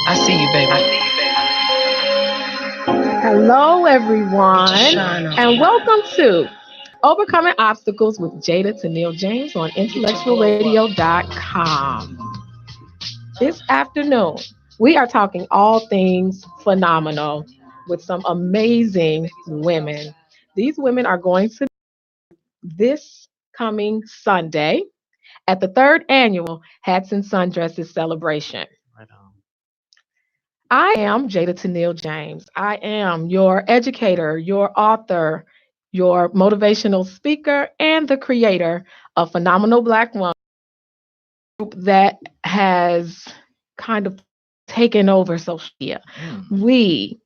I see you, baby. Hello, everyone, Shine on. and welcome to Overcoming Obstacles with Jayda to Neil James on IntellectualRadio.com. This afternoon, we are talking all things phenomenal with some amazing women. These women are going to this coming Sunday at the third annual Hats and Sundresses celebration. Right on. I am Jada Tennille James. I am your educator, your author, your motivational speaker, and the creator of Phenomenal Black Woman, group that has kind of taken over social media. We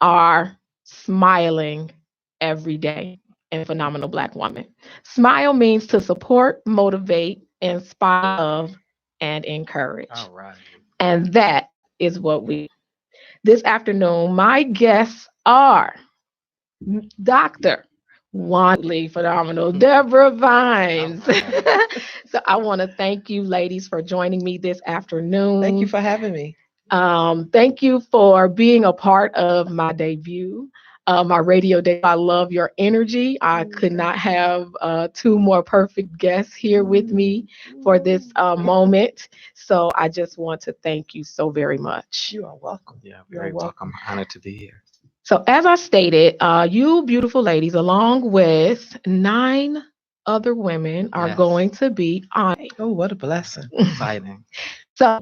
are smiling every day in Phenomenal Black Woman. Smile means to support, motivate, inspire, and encourage. All right. And that is what we this afternoon. My guests are Dr. Wandley Phenomenal, Deborah Vines. So I want to thank you, ladies, for joining me this afternoon. Thank you for having me. Thank you for being a part of my debut, my radio debut. I love your energy. I could not have two more perfect guests here with me for this moment. So I just want to thank you so very much. You are welcome. Yeah, very welcome. Honored to be here. So as I stated, you beautiful ladies, along with 9 other women, are going to be on. Oh, what a blessing. Exciting. So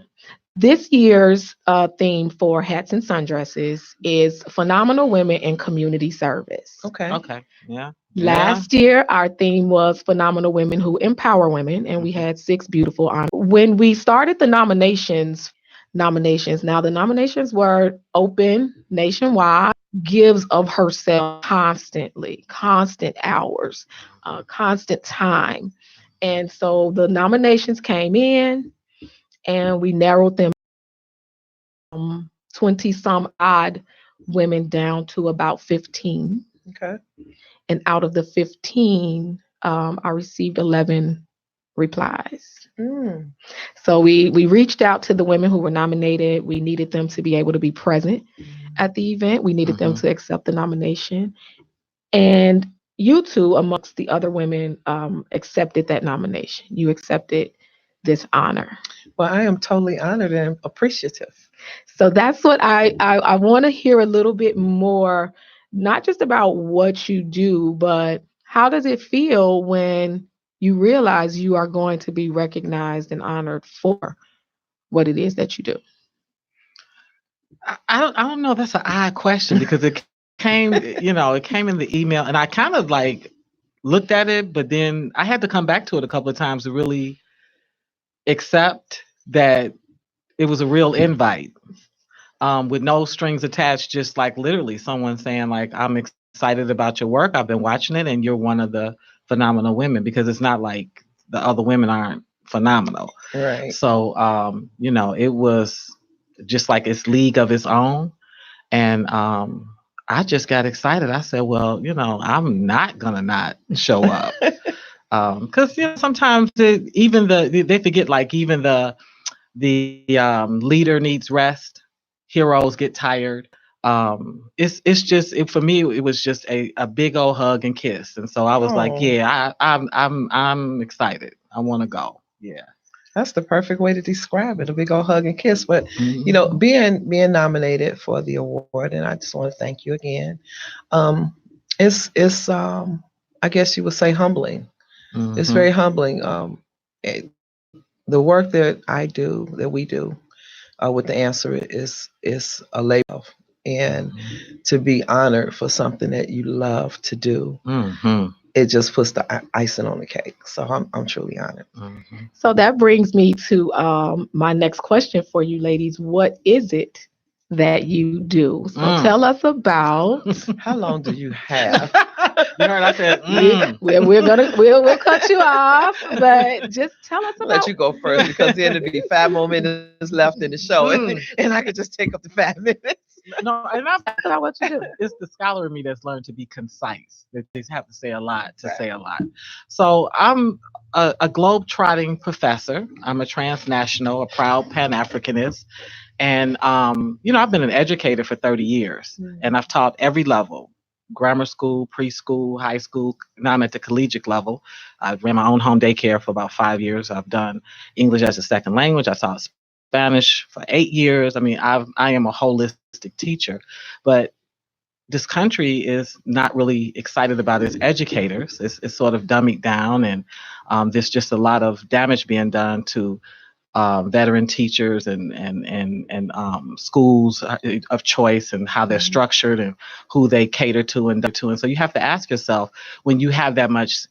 this year's theme for Hats and Sundresses is Phenomenal Women in Community Service. Okay. Yeah. Last year, our theme was Phenomenal Women Who Empower Women, and we had 6 beautiful honors. When we started the nominations, now the nominations were open nationwide, gives of herself constantly, constant hours, constant time. And so the nominations came in, and we narrowed them 20 some odd women down to about 15. Okay. And out of the 15, I received 11 replies. So we reached out to the women who were nominated. We needed them to be able to be present at the event. We needed them to accept the nomination. And you two, amongst the other women, accepted that nomination. You accepted this honor. Well, I am totally honored and appreciative. So that's what I want to hear a little bit more, not just about what you do, but how does it feel when you realize you are going to be recognized and honored for what it is that you do? I don't know. That's an odd question because it came, it came in the email, and I kind of like looked at it, but then I had to come back to it a couple of times to really accept that it was a real invite, with no strings attached, just like literally someone saying like, I'm excited about your work. I've been watching it and you're one of the phenomenal women, because it's not like the other women aren't phenomenal. Right. So, it was just like its league of its own. And I just got excited. I said, well, I'm not going to not show up. Because sometimes they forget, like even the leader needs rest. Heroes get tired. It's just for me. It was just a big old hug and kiss, and so I was like, yeah, I'm excited. I want to go. Yeah, that's the perfect way to describe it—a big old hug and kiss. But being nominated for the award, and I just want to thank you again. It's I guess you would say humbling. It's very humbling. The work that I do, that we do, with the answer is a labor, and to be honored for something that you love to do, it just puts the icing on the cake. So I'm truly honored. So that brings me to my next question for you, ladies. What is it that you do? So tell us about. How long do you have? You heard I said, we'll cut you off, but just tell us about. Let you go first, because then it'll be 5 more minutes left in the show, and I could just take up the 5 minutes. No, and That's not what you do. it's the scholar in me that's learned to be concise. That they have to say a lot to say a lot. So I'm a globe-trotting professor. I'm a transnational, a proud Pan-Africanist, and I've been an educator for 30 years, and I've taught every level. Grammar school, preschool, high school. Now I'm at the collegiate level. I ran my own home daycare for about 5 years. I've done English as a second language. I taught Spanish for 8 years. I mean, I am a holistic teacher, but this country is not really excited about its educators. It's sort of dummied down, and there's just a lot of damage being done to veteran teachers and schools of choice and how they're structured and who they cater to and so you have to ask yourself, when you have that much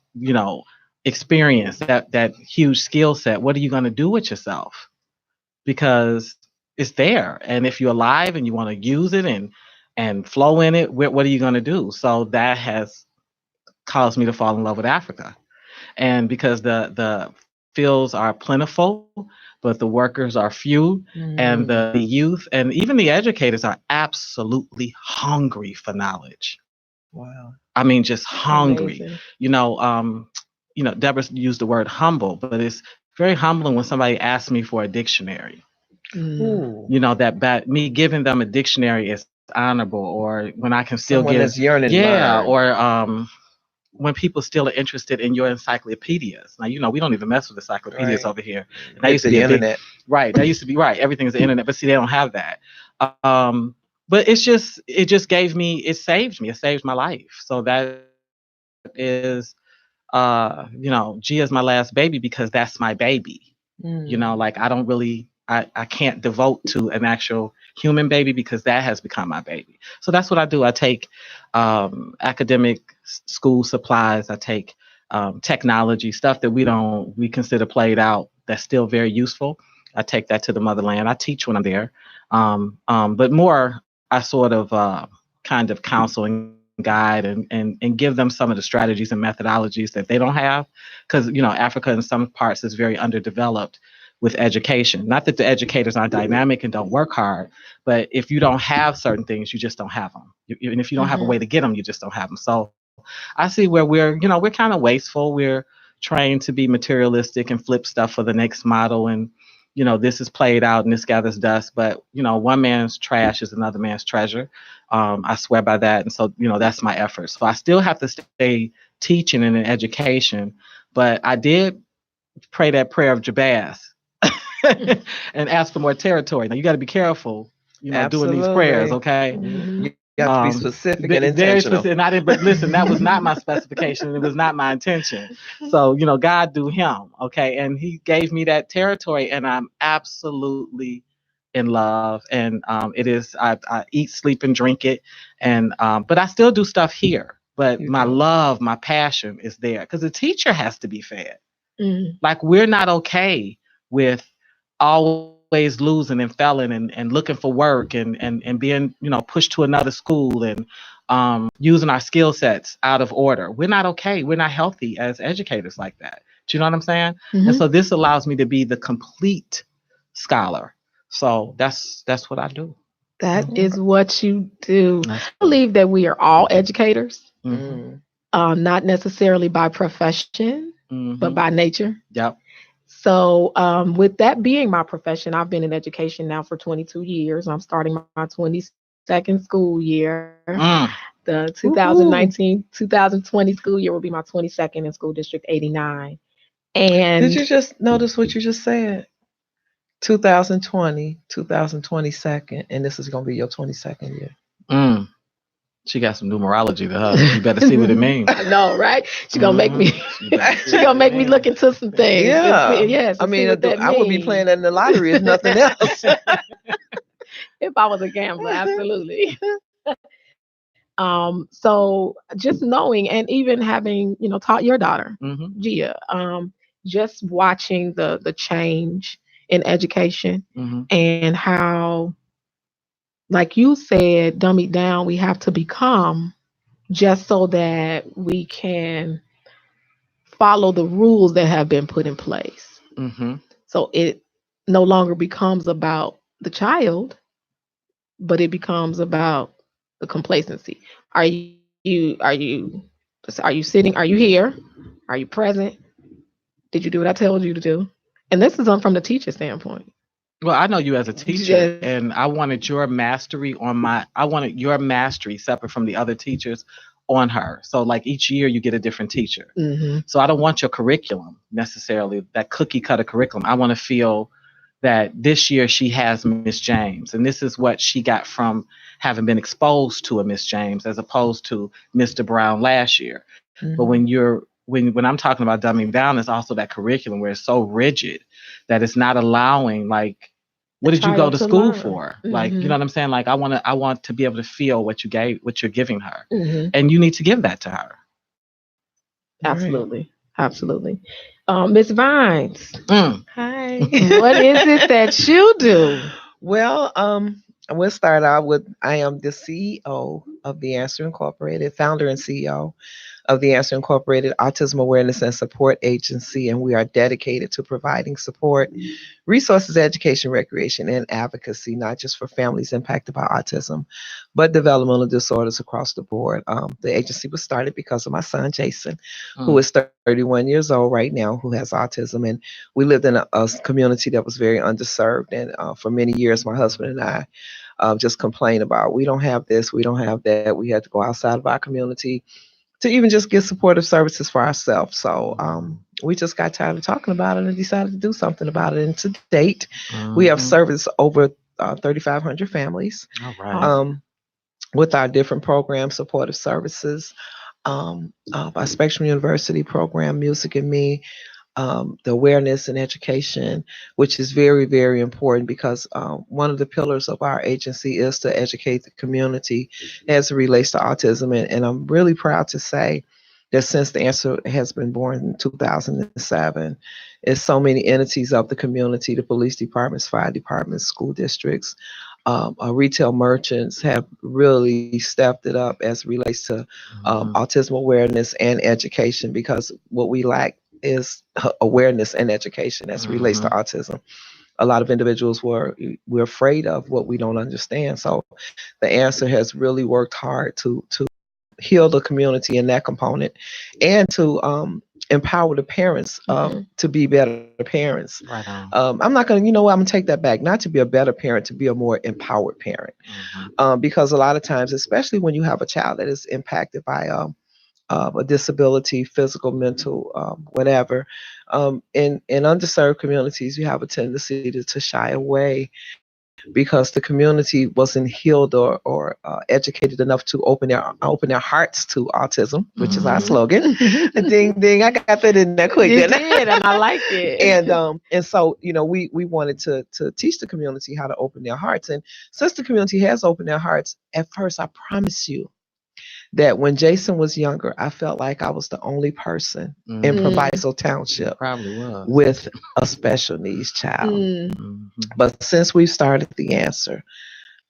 experience, that huge skill set, what are you going to do with yourself? Because it's there, and if you're alive and you want to use it and flow in it, what are you going to do? So that has caused me to fall in love with Africa, and because the fields are plentiful, but the workers are few, and the youth and even the educators are absolutely hungry for knowledge. Wow. I mean, just hungry. Amazing. Deborah used the word humble, but it's very humbling when somebody asks me for a dictionary. Ooh. That me giving them a dictionary is honorable, or when I can still Someone get that's yearning to yeah, learn. or when people still are interested in your encyclopedias. Now, we don't even mess with encyclopedias Right. over here. And that Hit used to the be a big, internet. right. That used to be right. Everything's the internet, but see, they don't have that. But it just it saved me. It saved my life. So that is, Gia is my last baby because that's my baby. Like I don't really, I can't devote to an actual human baby because that has become my baby. So that's what I do. I take academic school supplies. I take technology stuff that we consider played out that's still very useful. I take that to the motherland. I teach when I'm there, but more I sort of kind of counsel and guide and give them some of the strategies and methodologies that they don't have, because Africa in some parts is very underdeveloped with education. Not that the educators aren't dynamic and don't work hard, but if you don't have certain things, you just don't have them. And if you don't have a way to get them, you just don't have them. So I see where we're kind of wasteful. We're trained to be materialistic and flip stuff for the next model. And, this is played out and this gathers dust. But, one man's trash is another man's treasure. I swear by that. And so, that's my effort. So I still have to stay teaching and in education. But I did pray that prayer of Jabaz and ask for more territory. Now you got to be careful, doing these prayers, Absolutely. okay? You have to be specific and Very intentional. specific. And I didn't, but listen, that was not my specification. It was not my intention. So, God do him, okay? And he gave me that territory, and I'm absolutely in love. And it is, I eat, sleep, and drink it. And, but I still do stuff here. But You my do. love, my passion is there because the teacher has to be fed. Mm. Like we're not okay with always losing and failing and looking for work and being, pushed to another school and using our skill sets out of order. We're not okay. We're not healthy as educators like that. Do you know what I'm saying? And so this allows me to be the complete scholar. So that's what I do. That is what you do. I believe that we are all educators, not necessarily by profession, but by nature. Yep. So, with that being my profession, I've been in education now for 22 years. I'm starting my 22nd school year. The 2019-2020 school year will be my 22nd in School District 89. And Did you just notice what you just said? 2020, 2022nd, and this is going to be your 22nd year. She got some numerology to her. You better see what it means. I know, right? She's gonna make me. She's gonna make me look into some things. Yeah. Yes. I mean, I would be playing that in the lottery if nothing else. If I was a gambler, absolutely. So just knowing and even having, taught your daughter, Gia, just watching the change in education and how, like you said, dumb it down, we have to become just so that we can follow the rules that have been put in place. So it no longer becomes about the child, but it becomes about the complacency. Are you sitting? Are you here? Are you present? Did you do what I told you to do? And this is from the teacher standpoint. Well, I know you as a teacher, Just and I wanted your mastery separate from the other teachers on her. So, like each year, you get a different teacher. hmm So, I don't want your curriculum necessarily, that cookie cutter curriculum. I want to feel that this year she has Miss James, and this is what she got from having been exposed to a Miss James as opposed to Mr. Brown last year. But Mhm. when I'm talking about dumbing down, it's also that curriculum where it's so rigid that it's not allowing, like, a what did you go child to to school learn. for? Like, you hmm know what I'm saying? Like, I want to be able to feel what you're giving her. hmm And you need to give that to her. Right. Absolutely, absolutely. Miss Vines, Mm. Hi. what is it that you do? Well, we'll start out with I am the CEO of the Answer Incorporated, founder and CEO of the Answer Incorporated Autism Awareness and Support Agency, and we are dedicated to providing support, resources, education, recreation, and advocacy, not just for families impacted by autism, but developmental disorders across the board. The agency was started because of my son, Jason, who Mm. is 31 years old right now, who has autism. And we lived in a community that was very underserved. And for many years, my husband and I just complained about, we don't have this, we don't have that. We had to go outside of our community to even just get supportive services for ourselves. So we just got tired of talking about it and decided to do something about it. And to date, we have Mhm. serviced over 3,500 families All right. Awesome. um, with our different programs, supportive services, our Spectrum University program, Music and Me, the awareness and education, which is very, very important because one of the pillars of our agency is to educate the community as it relates to autism. And I'm really proud to say that since the answer has been born in 2007, it's so many entities of the community, the police departments, fire departments, school districts, retail merchants have really stepped it up as it relates to Mhm. autism awareness and education because what we lack is awareness and education as it relates to Mhm. autism. A lot of individuals we're afraid of what we don't understand. So the answer has really worked hard to heal the community in that component and to empower the parents hmm to be better parents. Right on. I'm not going to, I'm going to take that back, not to be a better parent, to be a more empowered parent. Mhm. Because a lot of times, especially when you have a child that is impacted by a disability, physical, mental, whatever. In underserved communities, you have a tendency to shy away because the community wasn't healed or educated enough to open their hearts to autism, which is our Mhm. slogan. Ding ding, I got that in there quick, didn't You I? did, and I liked it. And so we wanted to teach the community how to open their hearts, and since the community has opened their hearts, at first I promise you that when Jason was younger, I felt like I was the only person in Mhm. Mm, Proviso Township Probably was. with a special needs child. mm, Mhm. But since we've started the answer,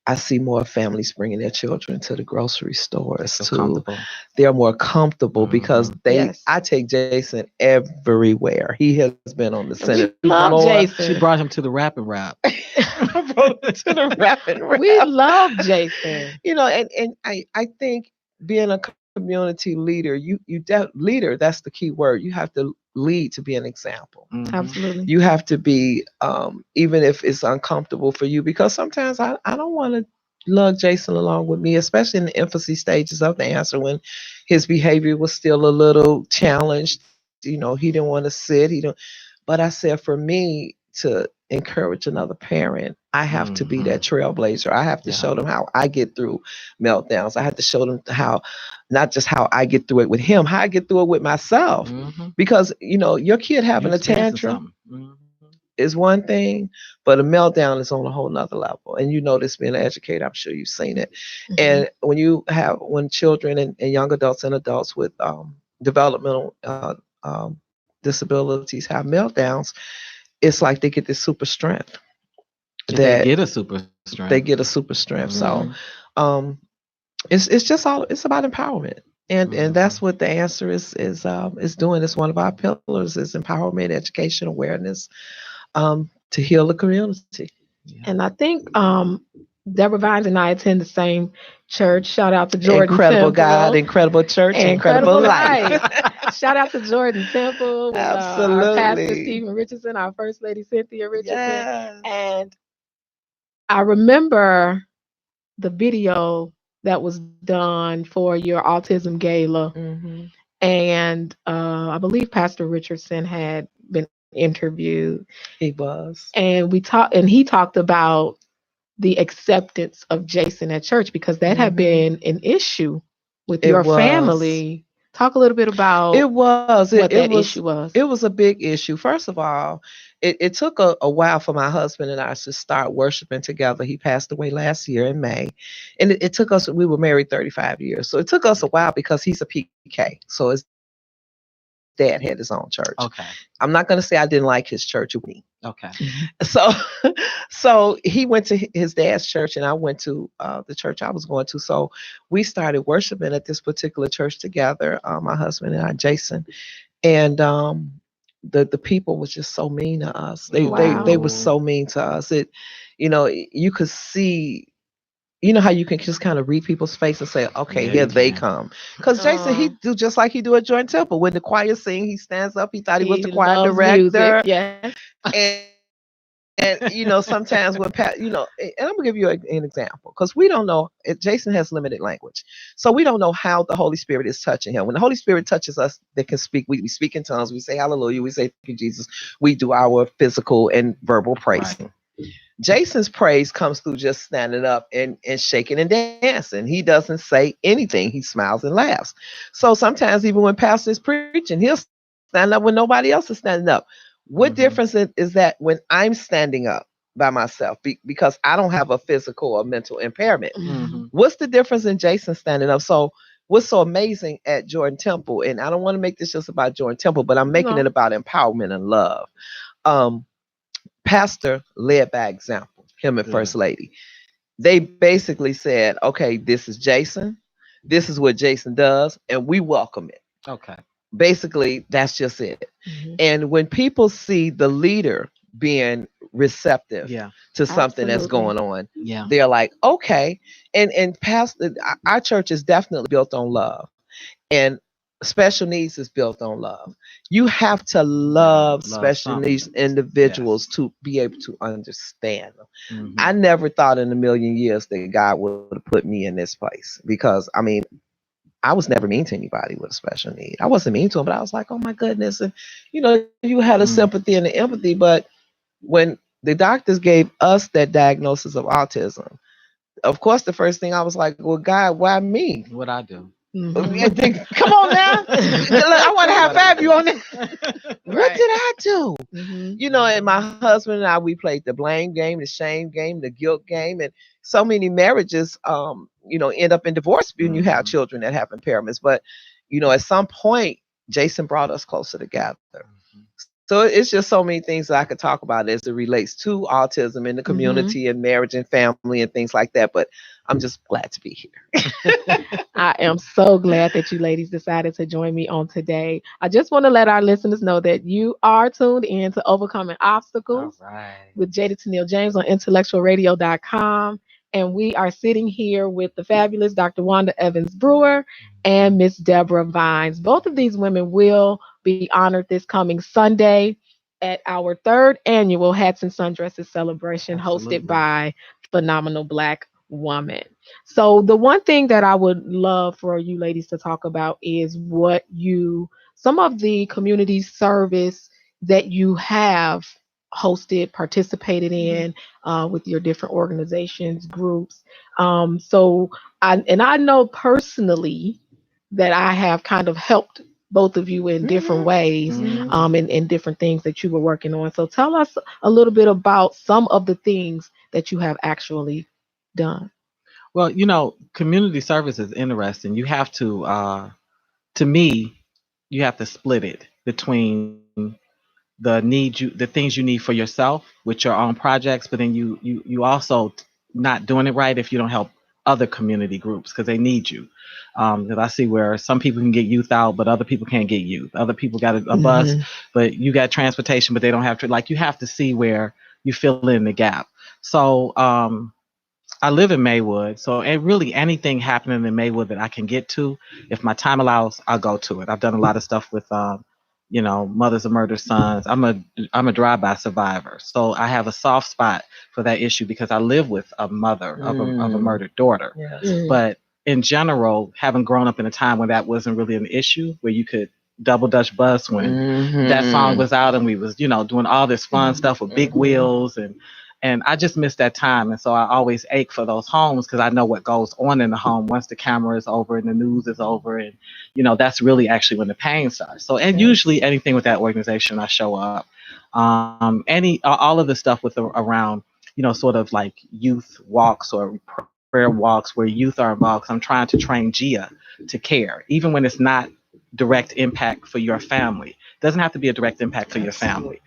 I see more families bringing their children to the grocery They stores feel to comfortable. they're more comfortable because Mhm. I yes. take Jason everywhere. He has been on the Senate We love floor. She Jason. brought him to the rap and rap. I brought him to the rap and We rap. love Jason. And I think being a community leader, leader, that's the key word. You have to lead to be an example. Mhm. Absolutely. You have to be even if it's uncomfortable for you because sometimes I don't want to lug Jason along with me, especially in the infancy stages of the answer when his behavior was still a little challenged. He didn't want to sit. He don't. But I said for me to encourage another parent, I have to be that Mhm. trailblazer. I have to Yeah. show them how I get through meltdowns. I have to show them how, not just how I get through it with him, how I get through it with myself. Mhm. Because your kid You having a experiencing tantrum something. Mhm. is one thing, but a meltdown is on a whole nother level. And this being an educator, I'm sure you've seen it. hmm And when children and young adults and adults with developmental disabilities have meltdowns, it's like they get this super strength They that get a super strength. they get a super strength. So hmm Mhm. um, it's just all it's about empowerment. And that's Mhm. what the answer is doing. It's one of our pillars is empowerment, education, awareness, to heal the community. Yeah. And I think Deborah Vines and I attend the same church. Shout out to Jordan Incredible God, Temple. incredible church, incredible Incredible life. life. Shout out to Jordan Temple with our pastor Absolutely. Stephen Richardson, our first lady Cynthia Richardson. Yes. And I remember the video that was done for your autism gala. Hmm. And I believe Pastor Richardson had been interviewed. He was. And he talked about the acceptance of Jason at church because that had Hmm. been an issue with It your was. family. Talk a little bit about It was. what that Was. issue was. It was a big issue. First of all, it took a while for my husband and I to start worshiping together. He passed away last year in May, and it took us. We were married 35 years, so it took us a while because he's a PK. So his dad had his own church. I'm not going to say I didn't like his church. It was me. Okay. So so he went to his dad's church and I went to the church I was going to. So we started worshiping at this particular church together, my husband and I, Jason. And the people was just so mean to us. They were Ooh. so mean to us. It, you could see, how you can just kind of read people's face and say, okay, Yeah, here you they can. come. Because Jason, he Uh, do just like he do at Jordan Temple. When the choir sing, he stands up. He thought he was the he choir loves music. director. Yes. And sometimes when and I'm gonna give you an example because we don't know. Jason has limited language, so we don't know how the Holy Spirit is touching him. When the Holy Spirit touches us, that can speak. We speak in tongues. We say Hallelujah. We say Thank you, Jesus. We do our physical and verbal Right. praising. Jason's praise comes through just standing up and shaking and dancing. He doesn't say anything. He smiles and laughs. So sometimes even when pastor is preaching, he'll stand up when nobody else is standing up. What difference Hmm. is that when I'm standing up by myself because I don't have a physical or mental impairment? Mhm. Hmm. What's the difference in Jason standing up? So what's so amazing at Jordan Temple, and I don't want to make this just about Jordan Temple, but I'm making it No. about empowerment and love. Um, Pastor led by example, him and Good. First Lady. They basically said, okay, this is Jason. This is what Jason does, and we welcome it. Okay. Basically, that's just it. Mhm. And when people see the leader being receptive Yeah. to something that's Absolutely. going on, Yeah. they're like, okay. And pastor, our church is definitely built on love. And special needs is built on love. You have to You gotta love love special needs something. individuals Yes. to be able to understand them. Hmm. I never thought in a million years that God would have put me in this place because I was never mean to anybody with a special need. I wasn't mean to them, but I was like, oh my goodness. And you had a Mm. sympathy and the empathy, but when the doctors gave us that diagnosis of autism, of course the first thing I was like, well, God, why me? What I do? Mhm. Come on now. I want to high What I five you do? on it. What Right. did I do? Mhm. And my husband and I, we played the blame game, the shame game, the guilt game, and so many marriages, end up in divorce when you have Hmm. children that have impairments. But, at some point, Jason brought us closer together. So it's just so many things that I could talk about as it relates to autism in the Mhm. community and marriage and family and things like that. But I'm just glad to be here. I am so glad that you ladies decided to join me on today. I just want to let our listeners know that you are tuned in to Overcoming All Obstacles right. with Jayda Tennille James on IntellectualRadio.com. And we are sitting here with the fabulous Dr. Wanda Evans Brewer and Miss Deborah Vines. Both of these women will be honored this coming Sunday at our third annual Hats and Sundresses celebration hosted Absolutely. by Phenomenal Black Woman. So, the one thing that I would love for you ladies to talk about is some of the community service that you have hosted, participated in with your different organizations, groups. So, I know personally that I have kind of helped both of you in different Hmm. ways Hmm. in different things that you were working on. So, tell us a little bit about some of the things that you have actually done. Well, community service is interesting. You have to me, you have to split it between the things you need for yourself with your own projects, but then you also not doing it right if you don't help other community groups because they need you. Because I see where some people can get youth out, but other people can't get youth. Other people got a bus, Hmm. but you got transportation, but they don't have to. Like you have to see where you fill in the gap. So I live in Maywood, so and really anything happening in Maywood that I can get to, if my time allows, I'll go to it. I've done a lot of stuff with, Mothers of Murdered Sons. I'm a drive-by survivor, so I have a soft spot for that issue because I live with a mother of a Mm. murdered daughter. Yes. Mm. But in general, having grown up in a time when that wasn't really an issue, where you could double dutch bus when that song was out and we was doing all this fun stuff with big wheels and I just miss that time. And so I always ache for those homes because I know what goes on in the home once the camera is over and the news is over. And, that's really actually when the pain starts. So, and usually anything with that organization, I show up. All of the stuff with around, sort of like youth walks or prayer walks where youth are involved. 'Cause I'm trying to train Gia to care, even when it's not direct impact for your family. It doesn't have to be a direct impact for your family.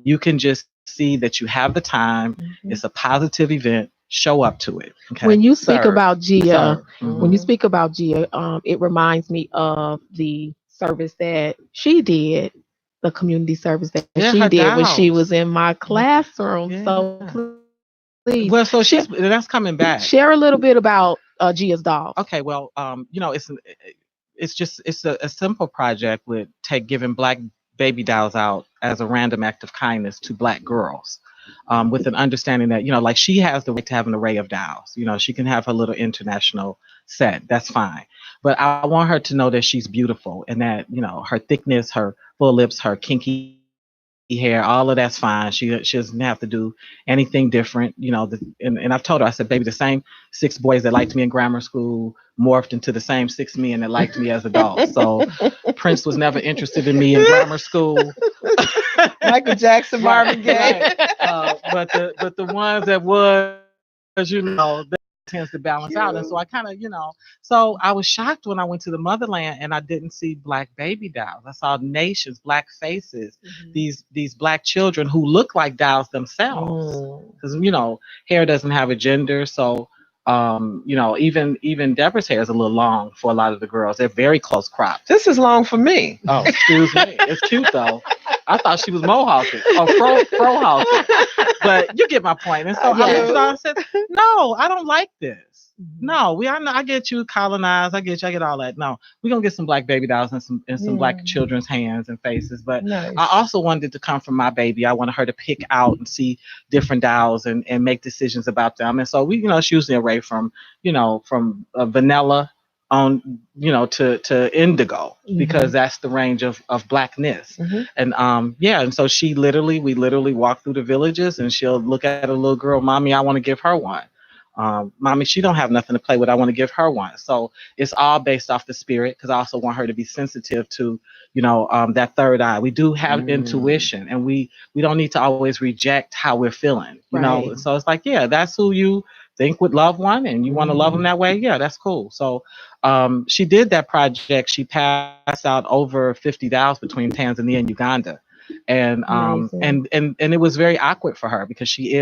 You can just see that you have the time. It's a positive event. Show up to it. Okay. When you speak Serve. about Gia, Serve. when you speak about Gia, it reminds me of the service that she did, the community service that Yeah, she her did when she was dolls. in my classroom. So Yeah. please Well, so that's coming share back. a little bit about Gia's dolls. Okay. Well, it's a simple project with take giving black baby dolls out as a random act of kindness to black girls, with an understanding that like she has the right to have an array of dolls. She can have her little international set. That's fine, but I want her to know that she's beautiful and that her thickness, her full lips, her kinky hair, all of that's fine. She doesn't have to do anything different. And I've told her, I said, baby, the same 6 boys that liked me in grammar school morphed into the same 6 men that liked me as adults. So Prince was never interested in me in grammar school. Michael Jackson, Marvin Gaye. Right. But the ones that was, that tends to balance out. And so I kind of, so I was shocked when I went to the motherland and I didn't see black baby dolls. I saw nations, black faces, these black children who look like dolls themselves. Because hair doesn't have a gender. So even Deborah's hair is a little long for a lot of the girls. They're very close cropped. This is long for me. Oh, excuse me. It's cute though. I thought she was mohawking or fro-hawking. But you get my point. And so I said, no, I don't like this. No, I get you colonized. I get all that. No, we're gonna get some black baby dolls and some black children's hands and faces. But Nice. I also wanted it to come from my baby. I wanted her to pick out and see different dolls and make decisions about them. And so it's usually array from vanilla on to indigo because that's the range of blackness. And and so we literally walk through the villages and she'll look at a little girl, mommy, I want to give her one. Mommy, she don't have nothing to play with, I want to give her one. So it's all based off the spirit because I also want her to be sensitive to that third eye. We do have intuition and we don't need to always reject how we're feeling, Right. So it's like, yeah, that's who you think would love one and you want to love them that way. Yeah, that's cool. So she did that project. She passed out over 50 dolls between Tanzania and Uganda. And Amazing. and it was very awkward for her because she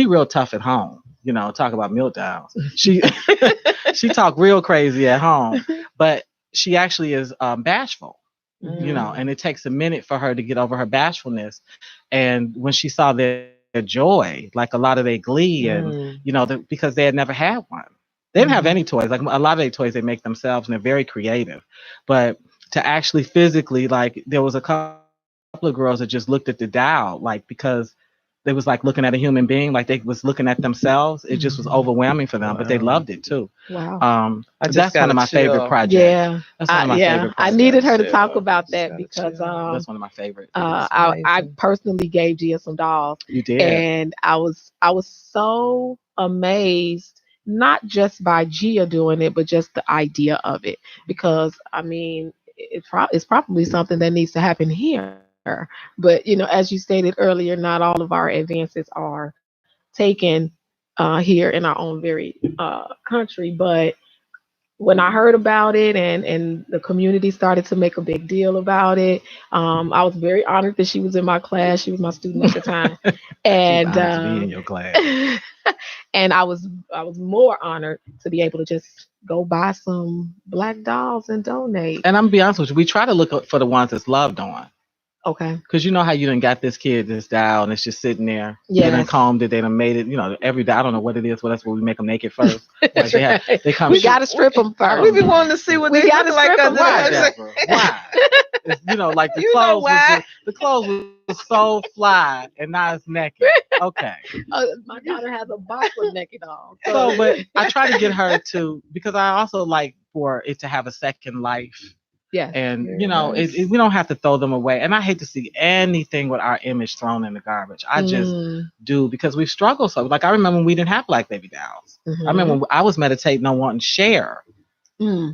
real tough at home. Talk about milk dolls. She she talk real crazy at home, but she actually is bashful. And it takes a minute for her to get over her bashfulness. And when she saw their joy, like a lot of their glee, and because they had never had one, they didn't have any toys. Like a lot of their toys, they make themselves, and they're very creative. But to actually physically, like, there was a couple of girls that just looked at the doll, like, because they was like looking at a human being, like they was looking at themselves. It just was overwhelming for them, but they loved it too. Wow. I just That's one got of a my favorite chill. projects. Yeah. That's one of my favorite I projects. needed her to talk Chill. about Just that gotta because chill. That's one of my favorites. I Amazing. personally gave Gia some dolls You did. and I was so amazed not just by Gia doing it but just the idea of it because I mean it's probably something that needs to happen here but as you stated earlier not all of our advances are taken here in our own very country but when I heard about it and the community started to make a big deal about it, I was very honored that she was in my class. She was my student at the time, She's and honored to be in your class. and I was more honored to be able to just go buy some black dolls and donate. And I'm gonna be honest with you, we try to look for the ones that's loved on. Okay. Because you know how you done got this kid this dial and it's just sitting there. They done Yes. combed it. They done made it. Every day. I don't know what it is. Well, that's where we make them naked first. Like That's they have, right. they come. We got to strip them I don't We first. be know. wanting to see what We they gotta look like strip 'em. under Why, the Deborah? Why? It's, like the You know clothes was why? the clothes was so fly and now it's naked. Okay. My daughter has a box of naked on. So, but I try to get her to, because I also like for it to have a second life. yes. And Yes. we don't have to throw them away. And I hate to see anything with our image thrown in the garbage. I just do, because we've struggled so. Like I remember when we didn't have black baby dolls. I remember when I was meditating on wanting Cher.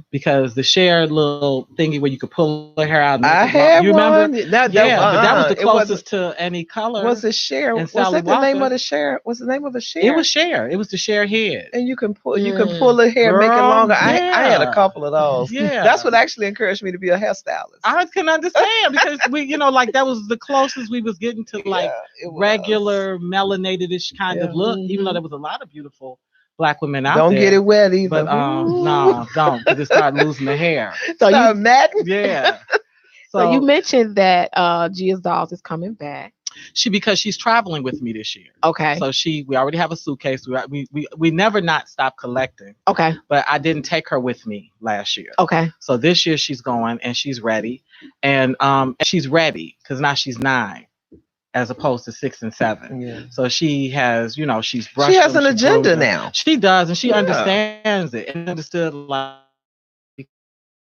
Because the shared little thingy where you could pull her hair out. And I make it long. had You remember? one. That, But that was the it wasn't- closest to any color. Was it Cher? And Was Sally that the name Walker. of the Cher? Was the name of the Cher? It was Cher. It was the Cher head. And you can pull the hair, make it Girl, longer. I had a yeah. couple of those. Yeah. That's what actually encouraged me to be a hairstylist. I can understand because we, like that was the closest we was getting to like Yeah, it was. regular melanatedish kind of Yeah. look, even though there was a lot of beautiful black women out Don't there. get it wet either. But no, don't, because it start losing the hair. So Start matting. Yeah. So you mentioned that Gia's Dolls is coming back. Because she's traveling with me this year. Okay. So we already have a suitcase. We never not stop collecting. Okay. But I didn't take her with me last year. Okay. So this year she's going and she's ready, and she's ready because now she's 9, as opposed to 6 and 7. Yeah. So she has, she's brushed. She has them, an agenda groomed them. now. She does, and she understands it, and understood like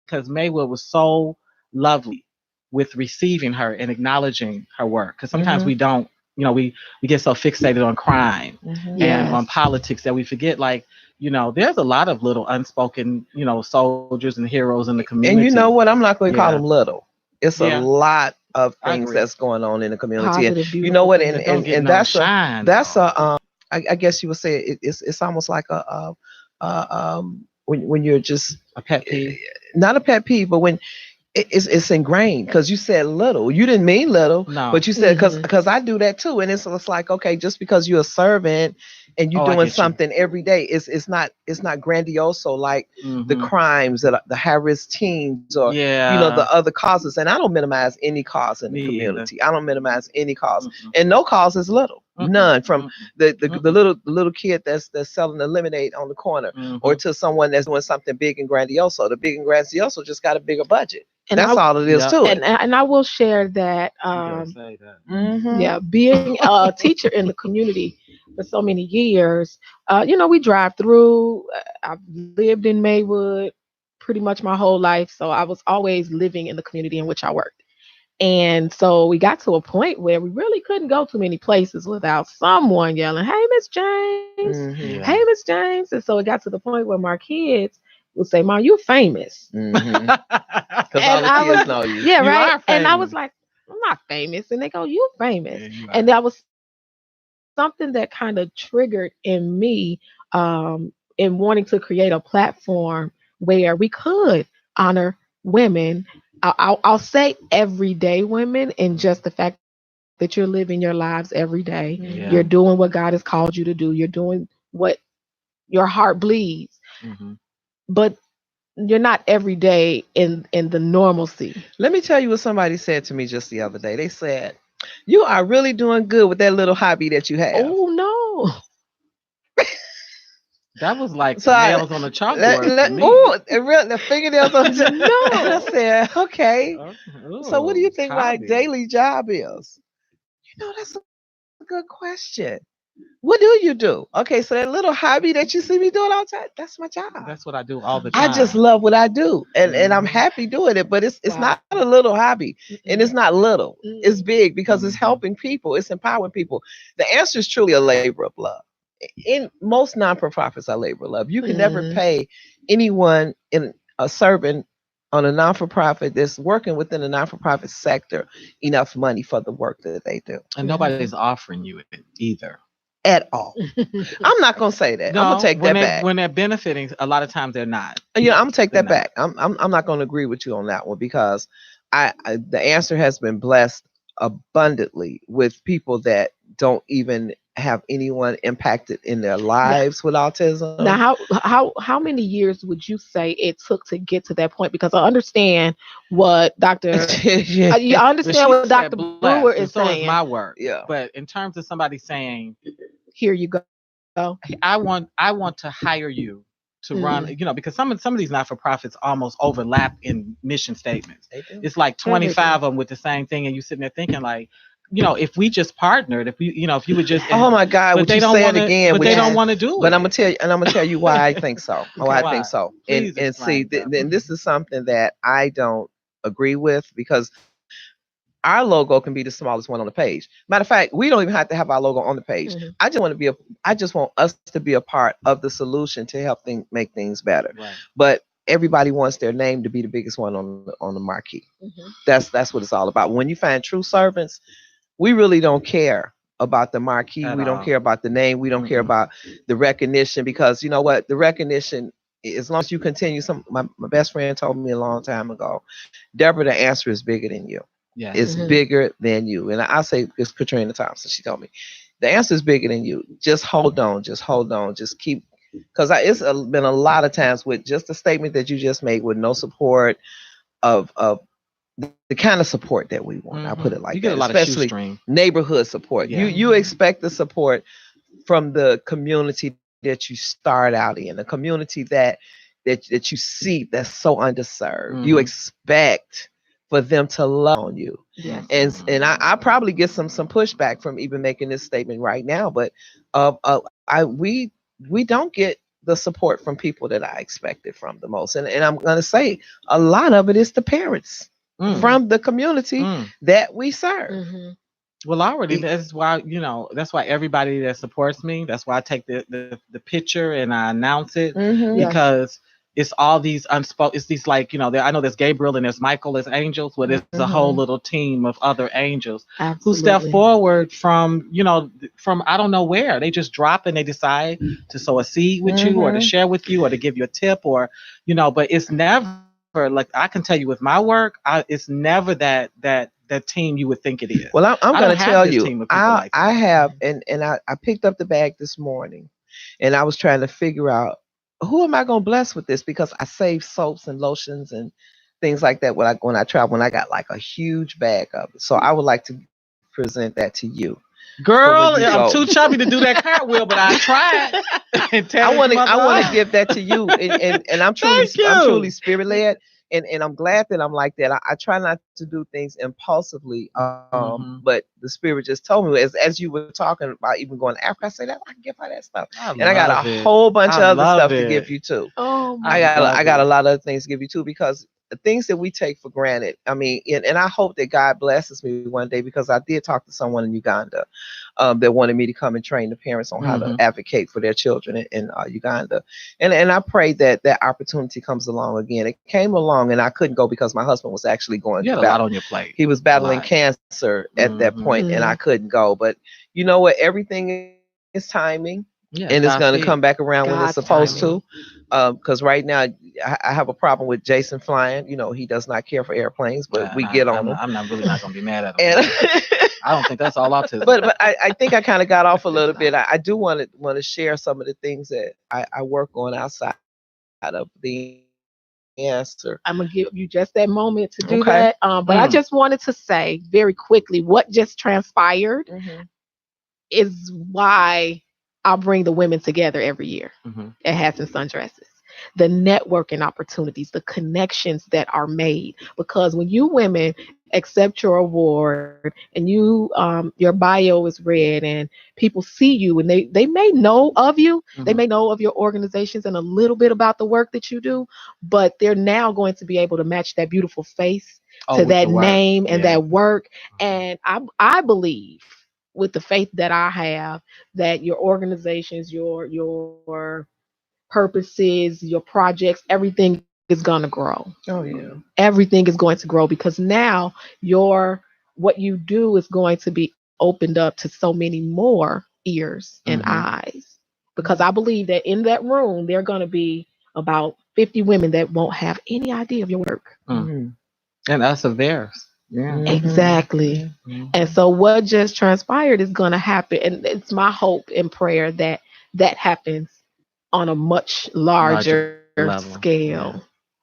because Maywood was so lovely with receiving her and acknowledging her work. Because sometimes we don't, we get so fixated on crime and on politics that we forget, like, there's a lot of little unspoken, soldiers and heroes in the community. And you know what? I'm not going to call them little. It's a lot of I things agree. that's going on in the community. Positive, And you know what? And that's shine, I guess you would say it's almost like when you're just a pet peeve. Not a pet peeve, but when it's ingrained, because you said little. You didn't mean little, but you said because I do that too, and it's like, okay, just because you're a servant and you're doing something every day, it's not grandiose like the crimes that the high-risk teens or the other causes. And I don't minimize any cause in the community. I don't minimize any cause, and no cause is little. None, from the little kid that's selling the lemonade on the corner, or to someone that's doing something big and grandiose. The big and grandiose just got a bigger budget. And that's all it is to it. And I will share that. Being a teacher in the community for so many years, we drive through. I've lived in Maywood pretty much my whole life, so I was always living in the community in which I worked. And so we got to a point where we really couldn't go too many places without someone yelling, "Hey, Miss James! Hey, Miss James!" And so it got to the point where my kids would say, "Mom, you're famous." Because all the kids know you. Yeah, right. And I was like, "I'm not famous." And they go, "You famous." Yeah, and that was something that kind of triggered in me in wanting to create a platform where we could honor women. I'll say everyday women, in just the fact that you're living your lives every day. You're doing what God has called you to do. You're doing what your heart bleeds. But you're not every day in the normalcy. Let me tell you what somebody said to me just the other day. They said, "You are really doing good with that little hobby that you have." Oh no. That was like nails on a chalkboard. The fingernails on the no. And I said, okay. So what do you think my daily job is? That's a good question. What do you do? Okay, so that little hobby that you see me doing all the time, that's my job. That's what I do all the time. I just love what I do. And I'm happy doing it, but it's not a little hobby. And it's not little. It's big, because it's helping people. It's empowering people. The answer is truly a labor of love. In most non-profits are labor of love. You can never pay anyone in a servant on a non-for-profit that's working within the non-for-profit sector enough money for the work that they do. And nobody's offering you it either. At all. I'm not gonna say that. No, I'm gonna take that back. When they're benefiting, a lot of times they're not. I'm gonna take that back. I'm not gonna agree with you on that one, because the answer has been blessed abundantly with people that don't even have anyone impacted in their lives with autism. Now, how many years would you say it took to get to that point? Because I understand what Doctor, Yeah. I But understand she what said Doctor blessed, Brewer and is so is my saying. work. Yeah. But in terms of somebody saying, Here you go. I want to hire you to run, Mm, because some of these not for profits almost overlap in mission statements. They do. It's like yeah, they 25 do. of them with the same thing, and you sitting there thinking like, if we just partnered, if you would just, Oh my God, but would they you don't say it want to, again? but Would they you? don't want to do But I'm it. gonna tell you, and I'm gonna tell you why I think so. Why I think Why? so. And Please and see, explain, girl. and this is something that I don't agree with because our logo can be the smallest one on the page. Matter of fact, we don't even have to have our logo on the page. Mhm. I just want us to be a part of the solution to help make things better. Right. But everybody wants their name to be the biggest one on the marquee. Mhm. That's what it's all about. When you find true servants, we really don't care about the marquee. At We don't all. care about the name. We don't care Mm-mm. about the recognition because you know what? The recognition, as long as you continue, my best friend told me a long time ago, Deborah, the answer is bigger than you. It's Yes. Mhm. bigger than you. And I say it's Katrina Thompson. She told me the answer is bigger than you. Just hold on. Just hold on. Just keep. Because been a lot of times with just a statement that you just made with no support of the kind of support that we want. I put it like You that, get a lot of especially shoestring. neighborhood support. You Yeah. you expect the support from the community that you start out in, a community that you see that's so underserved. You Mm-hmm. expect for them to love on you. Yes. And I probably get some pushback from even making this statement right now, but we don't get the support from people that I expected from the most. And I'm gonna say a lot of it is the parents Mm. from the community Mm. that we serve. Mhm. Well, already E- that's why everybody that supports me, that's why I take the picture and I announce it Mhm. Yes. because it's all these unspoken. It's these like I know there's Gabriel and there's Michael as angels, but there's a whole Mhm. little team of other angels who step Absolutely. forward from I don't know where they just drop and they decide to sow a seed with you or to Mhm. share with you or to give you a tip or but it's never like I can tell you with my work, it's never that team you would think it is. Well, I'm I don't going to have tell this you, team of people I like I that. have, and I picked up the bag this morning, and I was trying to figure out who am I going to bless with this because I save soaps and lotions and things like that when I travel. When I got like a huge bag of it, so I would like to present that to you for when you Girl, go. I'm too chubby to do that cartwheel, but I tried. And I Terry's want to mother. I want to give that to you, and Thank I'm truly you. spirit led, and I'm glad that I'm like that. I try not to do things impulsively, Hmm. but the spirit just told me as you were talking about even going to Africa, I say that I can give her that stuff, I and I got a love it. whole bunch I of other love stuff to give it. you too. Oh I my I love got a it. lot of things to give you too because the things that we take for granted. I mean, and I hope that God blesses me one day because I did talk to someone in Uganda that wanted me to come and train the parents on how to Hmm. advocate for their children in Uganda, and I pray that that opportunity comes along again. It came along, and I couldn't go because my husband was actually going You through had a lot battle. on your plate. He was A battling lot. cancer at that point, Hmm. and I God. couldn't go. But you know what? Everything is timing, and it's Yeah, going it's to come God's back speed. around when it's God's supposed to. timing. Because right now I have a problem with Jason flying. You know, he does not care for airplanes, but And we get on him. I'm not really not gonna be mad at him for And that. I don't think that's all autism. but I think I kind of got off a little bit. I do want to share some of the things that I work on outside of the answer. I'm gonna give you just that moment to do Okay. that. But I Mm. just wanted to say very quickly what just transpired Mhm. is why I'll bring the women together every year Hmm. at Hats and Sundresses. The networking opportunities, the connections that are made. Because when you women accept your award and your bio is read and people see you and they may know of you, they may Hmm. know of your organizations and a little bit about the work that you do, but they're now going to be able to match that beautiful face Oh, to with that the work. name and Yeah. that work. Hmm. And I believe with the faith that I have that your organizations, your purposes, your projects, everything is going to grow. Oh yeah. Everything is going to grow because now your what you do is going to be opened up to so many more ears and Hmm. eyes. Because I believe that in that room there are going to be about 50 women that won't have any idea of your work. Mm. Mhm. And us of theirs. Yeah. Exactly. And so what just transpired is going to happen. And it's my hope and prayer that that happens on a much Larger larger level. scale. Yeah.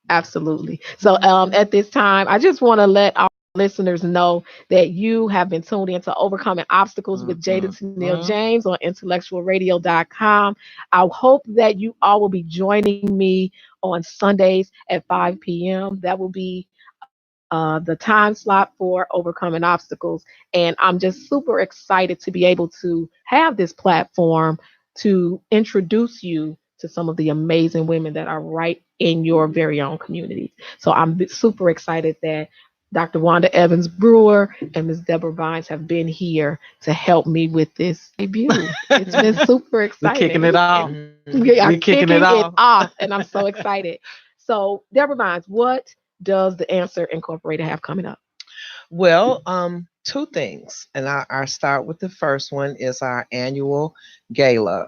Absolutely. So at this time, I just want to let our listeners know that you have been tuned in to Overcoming Obstacles with Jada Tennille Mm-hmm. James on IntellectualRadio.com. I hope that you all will be joining me on Sundays at 5 p.m. That will be the time slot for Overcoming Obstacles. And I'm just super excited to be able to have this platform to introduce you to some of the amazing women that are right in your very own communities. So I'm super excited that Dr. Wanda Evans Brewer and Ms. Deborah Vines have been here to help me with this debut. It's been super We're kicking it exciting. off. We are We're kicking it kicking it off. off, and I'm so excited. So, Deborah Vines, what does the Answer Incorporated have coming up? Well, two things, and I start with the first one is our annual gala,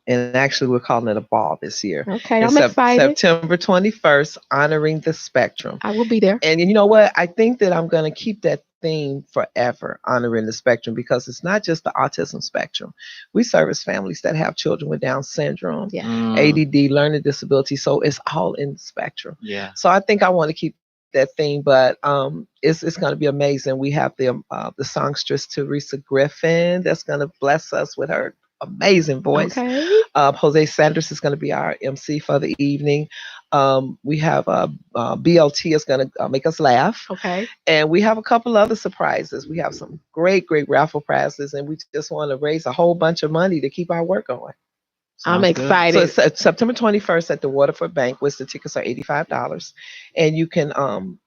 and actually we're calling it a ball this year. Okay, In I'm excited. September 21st, honoring the spectrum. I will be there. And you know what? I think that I'm going to keep that theme forever, honoring the spectrum, because it's not just the autism spectrum. We service families that have children with Down syndrome, Yeah. ADD, learning disability. So it's all in the spectrum. Yeah. So I think I want to keep that theme, but it's going to be amazing. We have the songstress Teresa Griffin that's going to bless us with her amazing voice. Okay. Jose Sanders is going to be our MC for the evening. We have BLT is going to make us laugh. Okay. And we have a couple other surprises. We have some great, great raffle prizes, and we just want to raise a whole bunch of money to keep our work going. I'm Sounds good. So excited. it's September 21st at the Waterford Bank, which the tickets are $85. And you can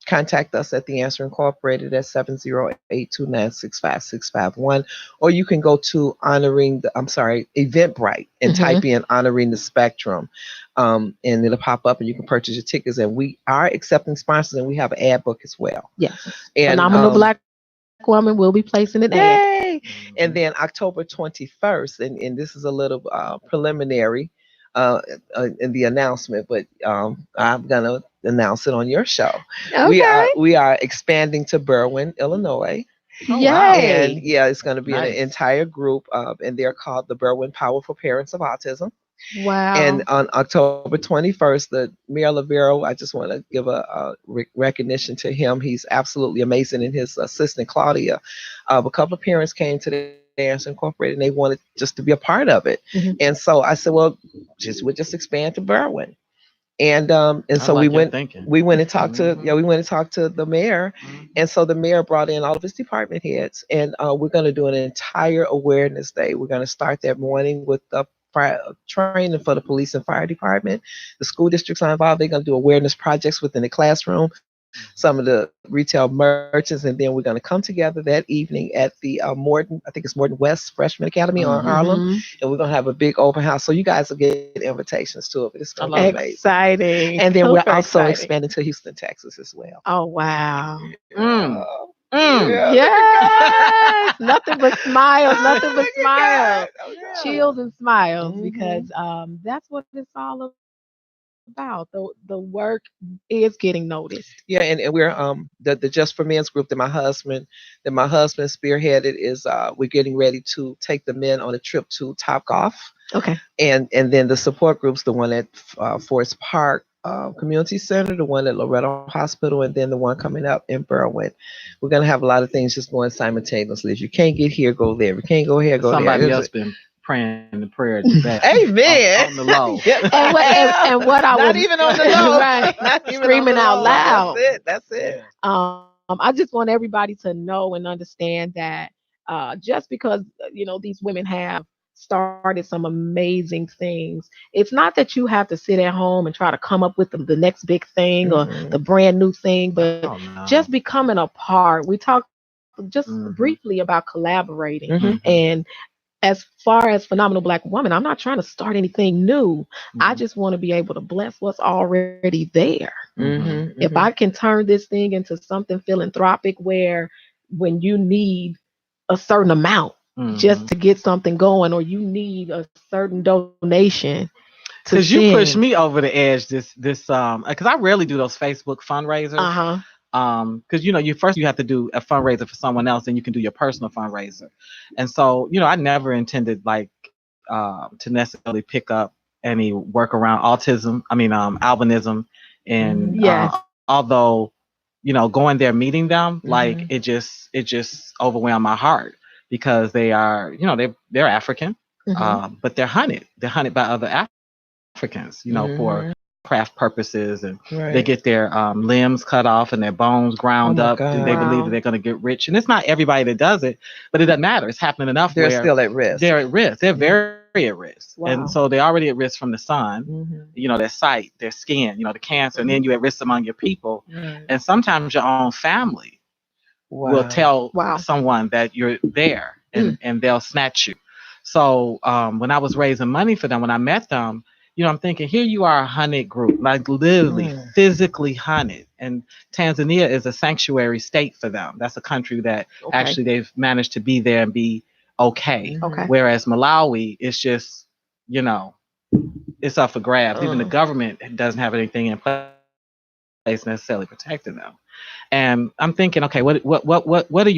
contact us at The Answer Incorporated at 708-296-5651. Or you can go to Eventbrite and type in Honoring the Spectrum. And it'll pop up and you can purchase your tickets. And we are accepting sponsors and we have an ad book as well. Yes. And Phenomenal Black Woman will be placing an ad. Yay! And then October 21st, and this is a little preliminary in the announcement, but I'm gonna announce it on your show. Okay. We are expanding to Berwyn, Illinois. Oh, Yay. wow. And yeah, it's going to be an Nice. entire group, and they're called the Berwyn Powerful Parents of Autism. Wow. And on October 21st, the Mayor Lavero, I just want to give a recognition to him. He's absolutely amazing. And his assistant, Claudia. A couple of parents came to the Answer Incorporated and they wanted just to be a part of it. And so I said, well, we'll just expand to Berwyn. And I so like your thinking. we went and talked to we went and talked to the mayor, and so the mayor brought in all of his department heads, and we're going to do an entire awareness day. We're going to start that morning with the training for the police and fire department. The school districts are involved. They're going to do awareness projects within the classroom, some of the retail merchants, and then we're going to come together that evening at the Morton, I think it's Morton West Freshman Academy on Harlem, and we're going to have a big open house. So you guys will get invitations to it. But it's going to be amazing. Exciting. And then we're Super also exciting. expanding to Houston, Texas as well. Oh, wow. Yeah, Yes. Nothing but smiles. Nothing but Look at smiles. God. Oh, yeah. Chills and smiles because that's what it's all about. The work is getting noticed. Yeah, and we're the Just for Men's group that my husband spearheaded is we're getting ready to take the men on a trip to Top Golf. Okay. And then the support groups, the one at Forest Park Community Center, the one at Loretto Hospital, and then the one coming up in Berwyn. We're gonna have a lot of things just going simultaneously. If you can't get here, go there. If you can't go here, go Somebody there. else been praying the prayer at the back. Amen. On the low. And what I Not was even on the low. right, Not even screaming on the out low. loud. That's it. I just want everybody to know and understand that just because these women have started some amazing things, it's not that you have to sit at home and try to come up with the next big thing or the brand new thing, but just becoming a part. We talked just briefly about collaborating, and as far as Phenomenal Black Woman, I'm not trying to start anything new. I just want to be able to bless what's already there. If I can turn this thing into something philanthropic where when you need a certain amount just to get something going, or you need a certain donation because you pushed me over the edge this because I rarely do those Facebook fundraisers. Because you have to do a fundraiser for someone else, and you can do your personal fundraiser. And so I never intended like to necessarily pick up any work around autism. I mean, albinism, and Yes. although going there meeting them, like Mhm. it just overwhelmed my heart because they are they're African, Mhm. but they're hunted by other Africans, for Mhm. craft purposes, and they Right. get their limbs cut off and their bones Oh ground my up. They God. believe that Wow. they're going to get rich, and it's not everybody that does it, but it doesn't matter. It's happening enough They're where still at risk. they're at risk. They're Mhm. very at risk, and so Wow. they're already at risk from the sun. Mhm. Their sight, their skin, the cancer, and then Mhm. you're at risk among your people, Right. and sometimes your own family will Wow. tell Wow. someone that you're there, and Mm. they'll snatch you. So when I was raising money for them, when I met them, I'm thinking, here you are, a hunted group, like literally Mm. physically hunted. And Tanzania is a sanctuary state for them. That's a country that Okay. actually they've managed to be there and be okay. Okay. Mhm. Whereas Malawi, it's just, you know, it's up for grabs. Even the Uh, government doesn't have anything in place necessarily protecting them. And I'm thinking, okay, what are your needs?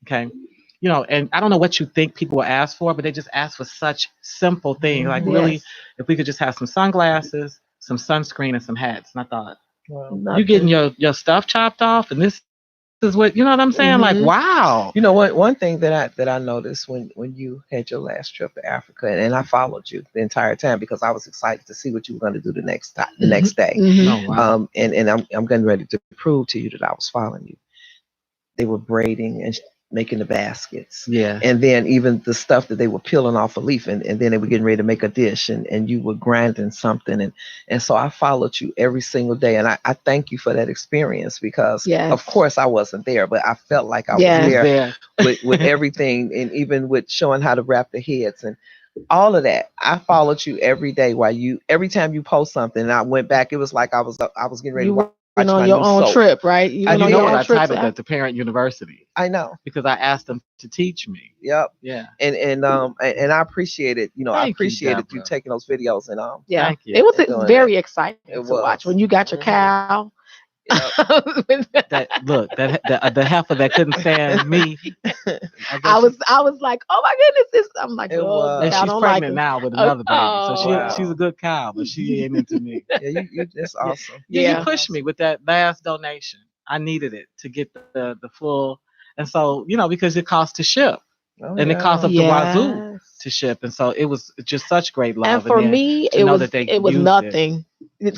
Okay. And I don't know what you think people will ask for, but they just ask for such simple things. Like mhm. really, Yes. if we could just have some sunglasses, some sunscreen, and some hats. And I thought, Wow. you getting Nothing. your stuff chopped off, and this is what what I'm saying. Like, Mhm. wow. One thing that I noticed when you had your last trip to Africa, and I followed you the entire time because I was excited to see what you were going to do the Mhm. next day. Mhm. No, wow. And I'm getting ready to prove to you that I was following you. They were braiding and making the baskets, Yes. and then even the stuff that they were peeling off a leaf, and then they were getting ready to make a dish, and you were grinding something, and so I followed you every single day, and I thank you for that experience because of Yes. course I wasn't there, but I felt like I was You was Yes. there there. with everything, and even with showing how to wrap the heads and all of that. I followed you every day while every time you post something, and I went back, it was like I was getting ready to You watch went my on new your own soap. trip, right? You went on I And you your know own what did. I trips. titled that? The Parent University, I know. because I asked them to teach me. Yep. Yeah. And I appreciated, I Thank you, appreciated you Deborah. taking those videos Yeah. Thank It you. was and doing that. very exciting It to watch was. when you got your Hmm. cow. Yep. That look, that the heifer that couldn't stand me. I guess I was like, oh my goodness, this. I'm like, It oh, the and cow was. she's don't like pregnant him. now with another baby, so she's a Oh, Wow. good cow, but she ain't into me. Yeah, you that's yeah, awesome. Yeah, you yeah, That's pushed me awesome. with that last donation. I needed it to get the full, and so because it costs to ship, Oh and it costs yeah. up the wazoo yes. to ship, and so it was just such great And love, and for then me, to know that they it was used it. nothing.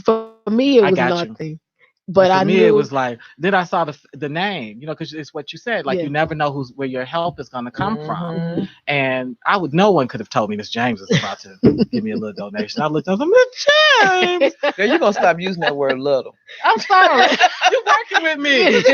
For me, it was I got you. nothing. But And I for me, it knew, was like then I saw the name, because it's what you said. Like yeah. you never know where your help is going to come from, Hmm. Mhm. and no one could have told me Miss James is about to give me a little donation. I looked up, Miss James. Girl, you're gonna stop using that word little. I'm sorry, you working with me,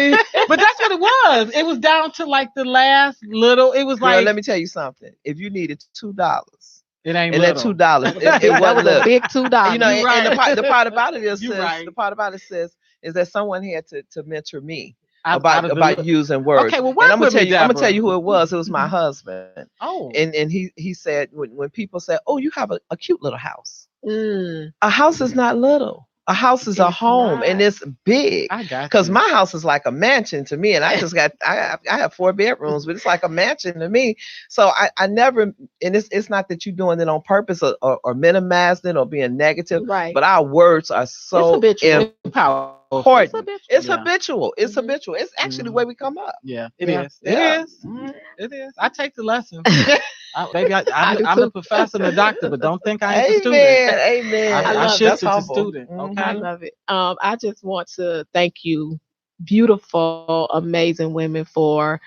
but that's what it was. It was down to like the last little. It was Girl, like let me tell you something. If you needed $2, it ain't and that two little. dollars, That was a it big. That wasn't was a little. big $2. You And right. the part about it is, You sis, the right. part about it says is that someone had to mentor me Out of the about using words. okay, well And work with me, I'm gonna tell Deborah. you who it was. It was my husband. Oh, And he said when people say, "Oh, you have a cute little house." Mm, A house is not little. A house is a it's home, and not. it's big. I got Cause you. my house is like a mansion to me, and I have 4 bedrooms, but it's like a mansion to me. So I never, and it's not that you're doing it on purpose or minimizing it or being negative, Right. but our words are It's so habitual. It's powerful. It's important. habitual. It's Yeah. habitual. It's Hmm. habitual. It's actually the Hmm. way we come up. Yeah, it Yeah. is. It Yeah. is. Mhm. It is. I take the lessons. Baby, I do I'm the too. professor and the doctor, but don't think I ain't the student. Amen. I Amen. I love it. That's shifted to humble. student. I Okay. Hmm. love it. I just want to thank you, beautiful, amazing women, for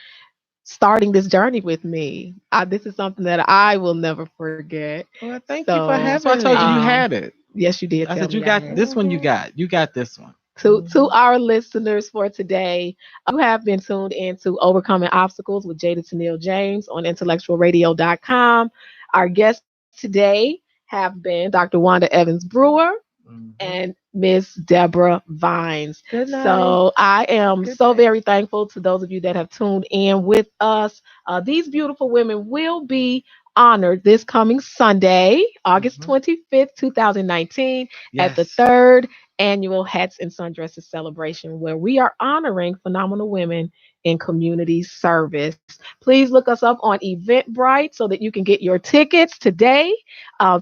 starting this journey with me. This is something that I will never forget. Well, thank you for So, That's why I having told you me. had it. yes, you did I tell said you me I got had it. this one. You Hmm. got. You got this one. To Hmm. our listeners for today, you have been tuned into Overcoming Obstacles with Jada Tennille James on IntellectualRadio.com. Our guests today have been Dr. Wanda Evans Brewer Hmm. and Miss Deborah Vines. Good night. So I am Good so night. very thankful to those of you that have tuned in with us. These beautiful women will be honored this coming Sunday, August Hmm. 25th, 2019, at the Yes. third annual Hats and Sundresses celebration where we are honoring phenomenal women in community service. Please look us up on Eventbrite so that you can get your tickets today.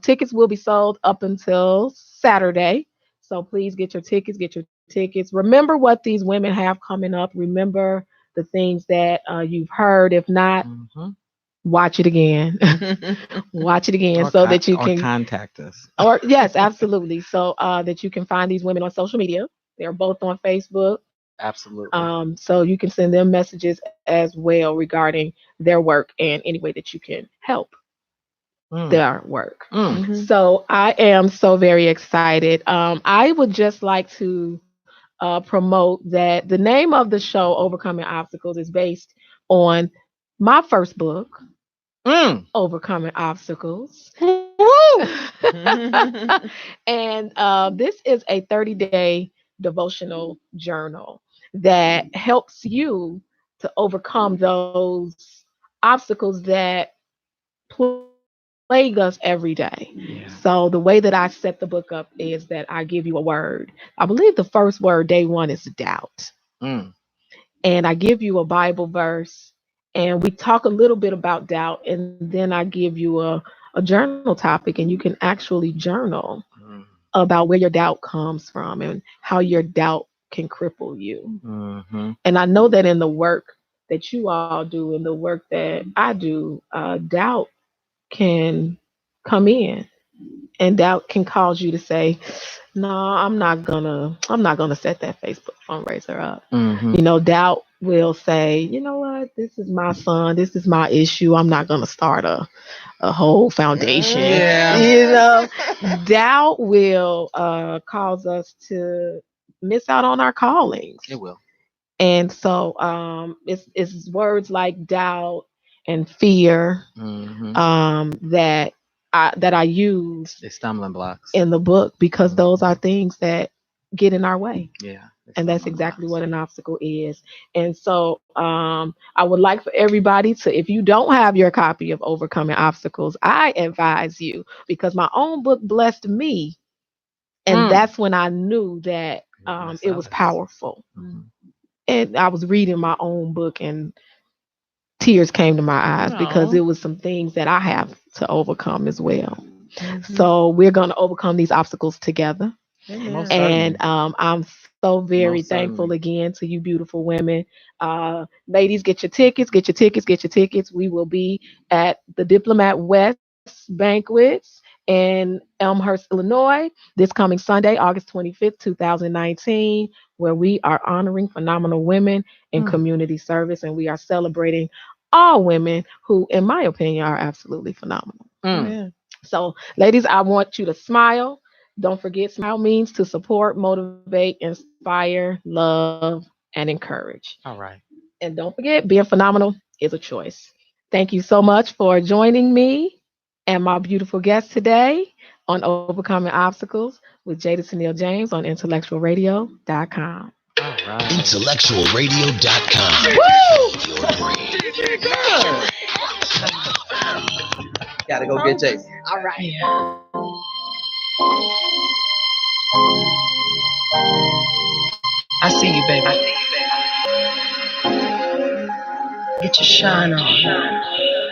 Tickets will be sold up until Saturday. So please get your tickets, get your tickets. Remember what these women have coming up. Remember the things that you've heard. If not, Hmm. watch it again. Watch it again Or so that you or can, contact us. or yes, absolutely. So that you can find these women on social media. They're both on Facebook. Absolutely. So you can send them messages as well regarding their work and any way that you can help Mm, their work. mm. Mhm. So I am so very excited. I would just like to promote that the name of the show, Overcoming Obstacles, is based on my first book, Mm. Overcoming Obstacles. Woo! And this is a 30-day devotional journal that helps you to overcome those obstacles that plague us every day. So the way Yeah. that I set the book up is that I give you a word. I believe the first word, day one, is doubt. Mm. And I give you a Bible verse, and we talk a little bit about doubt, and then I give you a journal topic, and you can actually journal Mm. about where your doubt comes from and how your doubt can cripple you. Mm-hmm. And I know that in the work that you all do and the work that I do, doubt can come in, and doubt can cause you to say, no, I'm not gonna set that Facebook fundraiser up. Mm-hmm. Doubt will say, you know what, this is my son, this is my issue, I'm not gonna start a whole foundation. Yeah. you know Doubt will cause us to miss out on our callings. It will. And so it's words like doubt and fear Mm-hmm. that I use They stumbling blocks. in the book because those are Mhm. things that get in our way. Yeah. They And that's stumbling exactly blocks. what an obstacle is. And so I would like for everybody to, if you don't have your copy of Overcoming Obstacles, I advise you because my own book blessed me. And Mm. that's when I knew that You'll bless it was others. powerful. Mm-hmm. And I was reading my own book, and tears came to my eyes because it No. was some things that I have to overcome as well. Mhm. So we're going to overcome these obstacles together. Most Amen. And certainly. I'm so very Most thankful certainly. again to you, beautiful women. Ladies, get your tickets, get your tickets, get your tickets. We will be at the Diplomat West Banquets in Elmhurst, Illinois, this coming Sunday, August 25th, 2019, where we are honoring phenomenal women in Mm. community service, and we are celebrating all women who, in my opinion, are absolutely phenomenal. Mm. Amen. So, ladies, I want you to smile. Don't forget, smile means to support, motivate, inspire, love, and encourage. All right. And don't forget, being phenomenal is a choice. Thank you so much for joining me and my beautiful guest today on Overcoming Obstacles with Jada Tennille James on IntellectualRadio.com. All right. IntellectualRadio.com. Woo! Feed your brain. Good. Gotta go get Jason. All right. I see you, baby. Get your shine on.